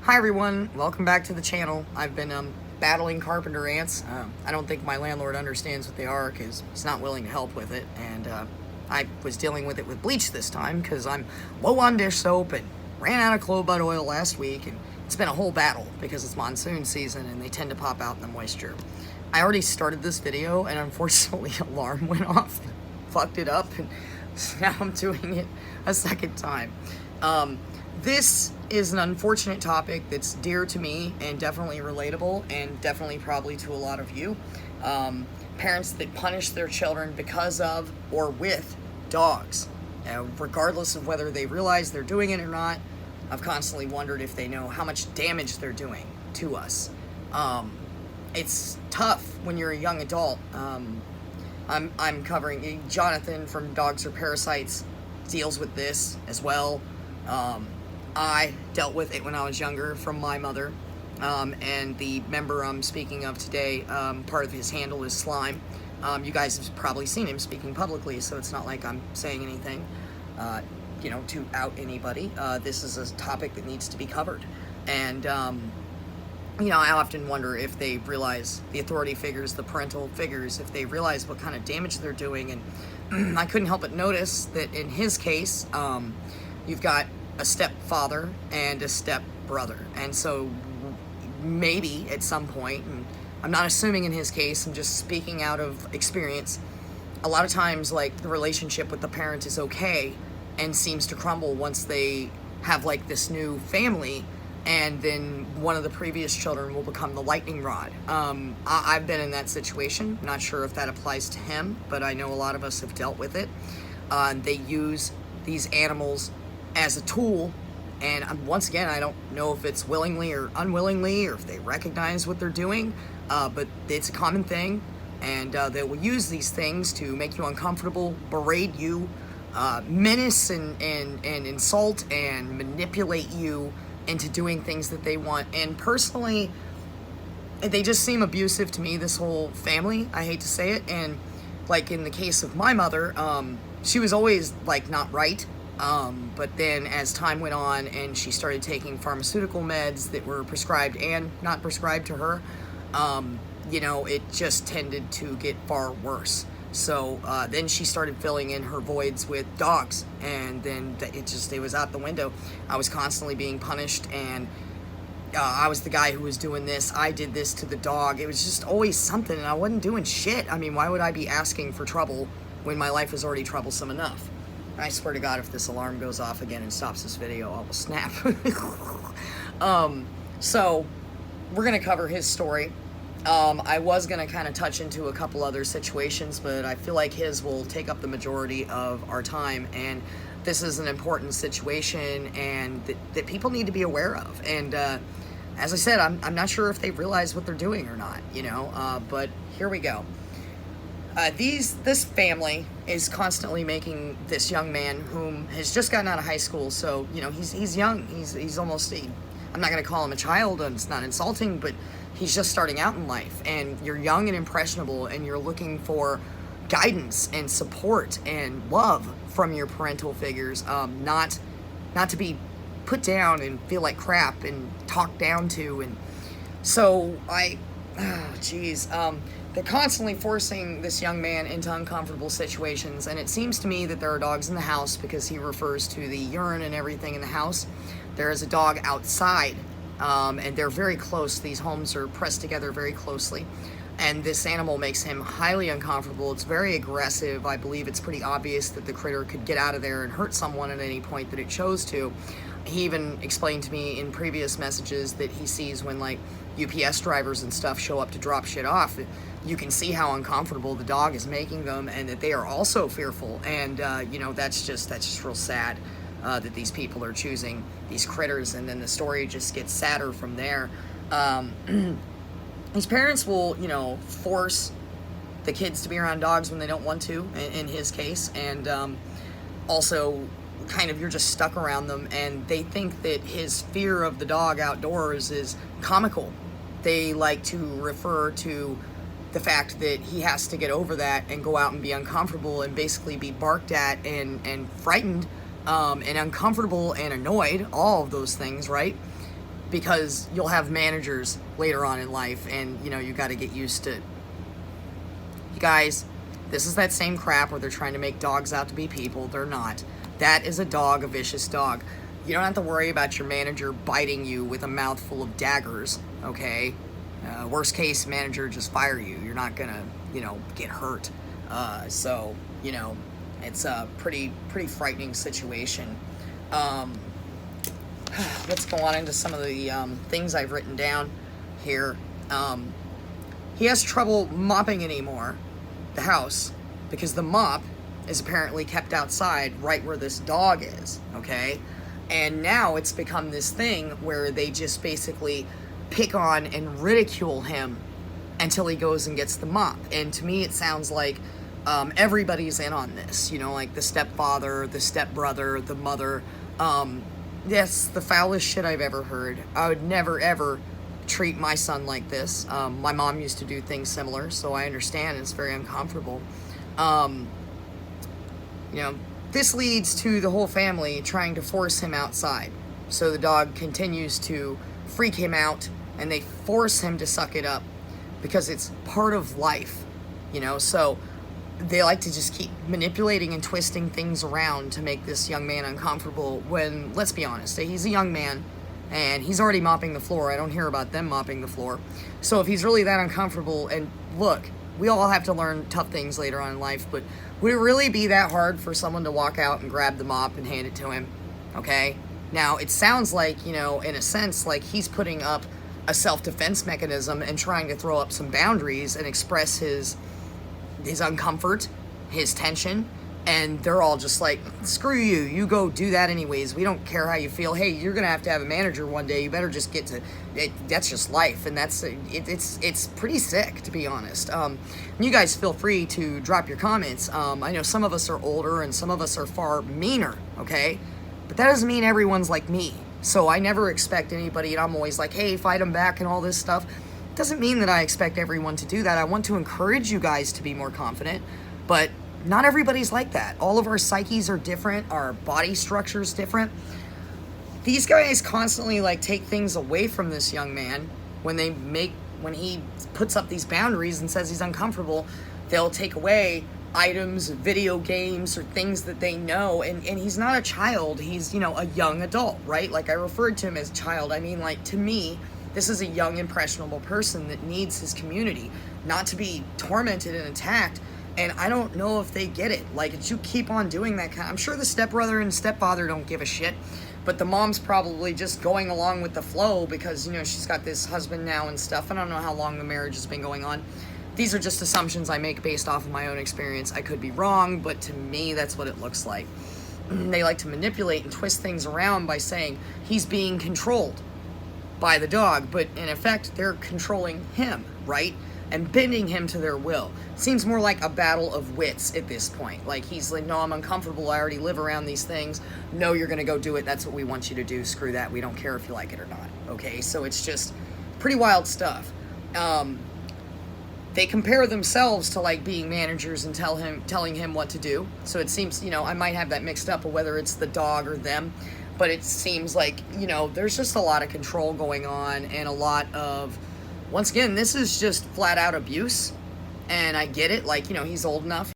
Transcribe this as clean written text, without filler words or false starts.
Hi everyone, welcome back to the channel. I've been battling carpenter ants. I don't think my landlord understands what they are because he's not willing to help with it, and I was dealing with it with bleach this time because I'm low on dish soap and ran out of clove bud oil last week, and it's been a whole battle because it's monsoon season and they tend to pop out in the moisture. I already started this video and unfortunately alarm went off and fucked it up, and now I'm doing it a second time. This is an unfortunate topic that's dear to me and definitely relatable and definitely probably to a lot of you. Parents that punish their children because of or with dogs. Regardless of whether they realize they're doing it or not, I've constantly wondered if they know how much damage they're doing to us. It's tough when you're a young adult. I'm covering Jonathan from Dogs Are Parasites deals with this as well. I dealt with it when I was younger from my mother, and the member I'm speaking of today, part of his handle is Slime. You guys have probably seen him speaking publicly, so it's not like I'm saying anything, to out anybody. This is a topic that needs to be covered, and I often wonder if they realize, the authority figures, the parental figures, if they realize what kind of damage they're doing. And I couldn't help but notice that in his case, you've got a stepfather and a stepbrother, and so maybe at some point, and I'm not assuming in his case, I'm just speaking out of experience, a lot of times like the relationship with the parent is okay and seems to crumble once they have like this new family, and then one of the previous children will become the lightning rod. I've been in that situation. I'm not sure if that applies to him, but I know a lot of us have dealt with it. They use these animals as a tool, and once again, I don't know if it's willingly or unwillingly, or if they recognize what they're doing, but it's a common thing, and they will use these things to make you uncomfortable, berate you, menace and insult and manipulate you into doing things that they want. And personally, they just seem abusive to me, this whole family. I hate to say it. And like in the case of my mother, she was always like not right. But then as time went on and she started taking pharmaceutical meds that were prescribed and not prescribed to her, it just tended to get far worse. So then she started filling in her voids with dogs, and then it was out the window. I was constantly being punished, and I was the guy who was doing this. I did this to the dog. It was just always something, and I wasn't doing shit. I mean, why would I be asking for trouble when my life was already troublesome enough? I swear to God, if this alarm goes off again and stops this video, I will snap. So we're gonna cover his story. I was gonna kind of touch into a couple other situations, but I feel like his will take up the majority of our time, and this is an important situation and that people need to be aware of. And as I said, I'm not sure if they realize what they're doing or not, but here we go. This family is constantly making this young man, whom has just gotten out of high school, so he's young, he's almost I'm not going to call him a child, and it's not insulting, but he's just starting out in life, and you're young and impressionable, and you're looking for guidance and support and love from your parental figures, not to be put down and feel like crap and talked down to. And so they're constantly forcing this young man into uncomfortable situations, and it seems to me that there are dogs in the house because he refers to the urine and everything in the house. There is a dog outside, and they're very close. These homes are pressed together very closely, and this animal makes him highly uncomfortable. It's very aggressive. I believe it's pretty obvious that the critter could get out of there and hurt someone at any point that it chose to. He even explained to me in previous messages that he sees when like UPS drivers and stuff show up to drop shit off. You can see how uncomfortable the dog is making them, and that they are also fearful. And that's just real sad that these people are choosing these critters, and then the story just gets sadder from there. These parents will force the kids to be around dogs when they don't want to, in his case, and also kind of you're just stuck around them, and they think that his fear of the dog outdoors is comical. They like to refer to the fact that he has to get over that and go out and be uncomfortable and basically be barked at and frightened and uncomfortable and annoyed, all of those things, right? because you'll have managers later on in life, and you know, you got to get used to. You guys, this is that same crap where they're trying to make dogs out to be people. They're not. That is a dog, a vicious dog. You don't have to worry about your manager biting you with a mouthful of daggers, okay? Worst case, manager just fire you. You're not gonna, you know, get hurt. So, you know, it's a pretty frightening situation. Let's go on into some of the things I've written down here. He has trouble mopping anymore, the house, because the mop is apparently kept outside right where this dog is, okay? And now it's become this thing where they just basically pick on and ridicule him until he goes and gets the mop. And to me, it sounds like everybody's in on this, you know, like the stepfather, the stepbrother, the mother. Yes, the foulest shit I've ever heard. I would never, ever treat my son like this. My mom used to do things similar, so I understand it's very uncomfortable. You know, this leads to the whole family trying to force him outside. So the dog continues to freak him out, and they force him to suck it up because it's part of life, you know? So they like to just keep manipulating and twisting things around to make this young man uncomfortable when, let's be honest, he's a young man and he's already mopping the floor. I don't hear about them mopping the floor. So if he's really that uncomfortable, and look, we all have to learn tough things later on in life, but would it really be that hard for someone to walk out and grab the mop and hand it to him? Okay? Now, it sounds like, you know, in a sense, like he's putting up a self-defense mechanism and trying to throw up some boundaries and express his uncomfort, his tension, and they're all just like, screw you, you go do that anyways. We don't care how you feel. Hey, you're gonna have to have a manager one day. You better just get to it. That's just life, and it's pretty sick, to be honest. You guys feel free to drop your comments. I know some of us are older and some of us are far meaner, okay? But that doesn't mean everyone's like me. So I never expect anybody, and I'm always like, hey, fight them back and all this stuff. Doesn't mean that I expect everyone to do that. I want to encourage you guys to be more confident, but not everybody's like that. All of our psyches are different. Our body structure is different. These guys constantly like take things away from this young man when he puts up these boundaries and says he's uncomfortable. They'll take away items, video games, or things that they know, and he's not a child. He's, you know, a young adult, right? Like I referred to him as a child. I mean, like, to me, this is a young, impressionable person that needs his community, not to be tormented and attacked. And I don't know if they get it. Like, you keep on doing that I'm sure the stepbrother and stepfather don't give a shit, but the mom's probably just going along with the flow because, you know, she's got this husband now and stuff. I don't know how long the marriage has been going on. These are just assumptions I make based off of my own experience. I could be wrong, but to me, that's what it looks like. They like to manipulate and twist things around by saying he's being controlled by the dog, but in effect, they're controlling him, right? And bending him to their will. Seems more like a battle of wits at this point. Like, he's like, no, I'm uncomfortable. I already live around these things. No, you're going to go do it. That's what we want you to do. Screw that. We don't care if you like it or not. Okay, so it's just pretty wild stuff. They compare themselves to like being managers and telling him what to do. So it seems, you know, I might have that mixed up of whether it's the dog or them, but it seems like, you know, there's just a lot of control going on and a lot of, once again, this is just flat out abuse. And I get it, like, you know, he's old enough.